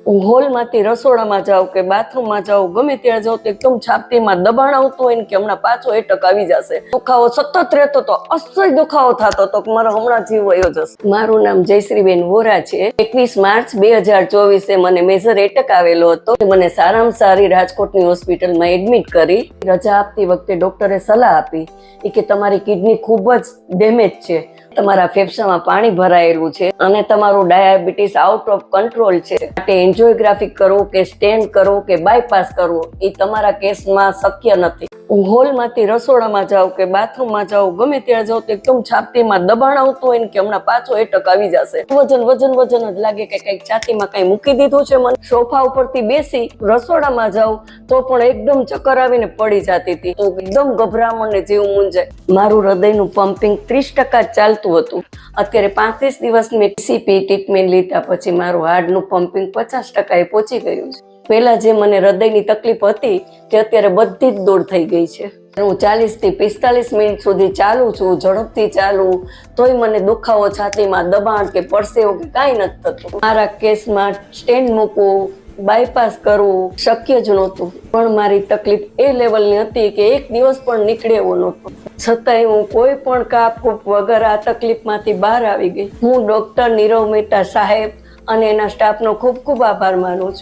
હું હોલમાંથી રસોડામાં જાઉં કે બાથરૂમમાં જાઉં, ગમે ત્યાં જાઉં તો એકદમ છાતીમાં દબાણ આવતું હોય ને કે હમણાં પાછો એટક આવી જશે. દુખાવો સતત રહેતો હતો, અસહ્ય દુખાવો થતો હતો કે મારો હમણાં જીવ વયો જશે. મારું નામ જયશ્રીબેન વોરા છે. 21 માર્ચ 2024 મને મેજર એટક આવેલો હતો. મને સારામાં સારી રાજકોટની હોસ્પિટલમાં એડમિટ કરી. રજા આપતી વખતે ડોક્ટરે સલાહ આપી કે તમારી કિડની ખૂબ જ ડેમેજ છે, તમારા ફેફસામાં પાણી ભરાયેલું છે અને તમારું ડાયાબિટીસ આઉટ ઓફ કંટ્રોલ છે. માટે એન્જિયોગ્રાફી કરવું કે સ્ટેન્ટ કરવું કે બાયપાસ કરવું એ તમારા કેસમાં શક્ય નથી. હું હોલમાંથી રસોડામાં જાઉં કે બાથરૂમમાં જાઉં, ગમે ત્યાં જાઉં તો એકદમ છાતીમાં દબાણ આવતું હોય ને કે હમણાં પાછો એટક આવી જશે. વજન જ લાગે કે કંઈક છાતીમાં કંઈ મૂકી દીધું છે. મને સોફા ઉપરથી બેસી રસોડામાં જાઉં તો પણ એકદમ ચક્કર આવીને પડી જતી હતી. તો એકદમ ગભરામણ ને જીવ મૂંઝાય. મારું હૃદયનું પમ્પિંગ 30% ચાલતું હતું. અત્યારે 35 દિવસ મેં સીપી ટ્રીટમેન્ટ લીધા પછી મારું હાર્ટનું પમ્પિંગ 50% પહોંચી ગયું છે. પહેલા જે મને હૃદયની તકલીફ હતી તે અત્યારે બધી જ દૂર થઈ ગઈ છે. હું 40 થી 45 મિનિટ સુધી ચાલું છું, ઝડપથી ચાલું તોય મને દુખાવો, છાતીમાં દબાણ કે પરસેવો કે કાંઈ નથી થતું. મારા કેસમાં સ્ટેન્ડ મૂકવું, બાયપાસ કરવું શક્ય જ નહોતું. પણ મારી તકલીફ એ લેવલની હતી કે એક દિવસ પણ નીકળે એવો નહોતો. છતાંય હું કોઈ પણ કાપકૂપ વગર આ તકલીફમાંથી બહાર આવી ગઈ. હું ડૉક્ટર નીરવ મહેતા સાહેબ અને એના સ્ટાફનો ખૂબ ખૂબ આભાર માનું છું.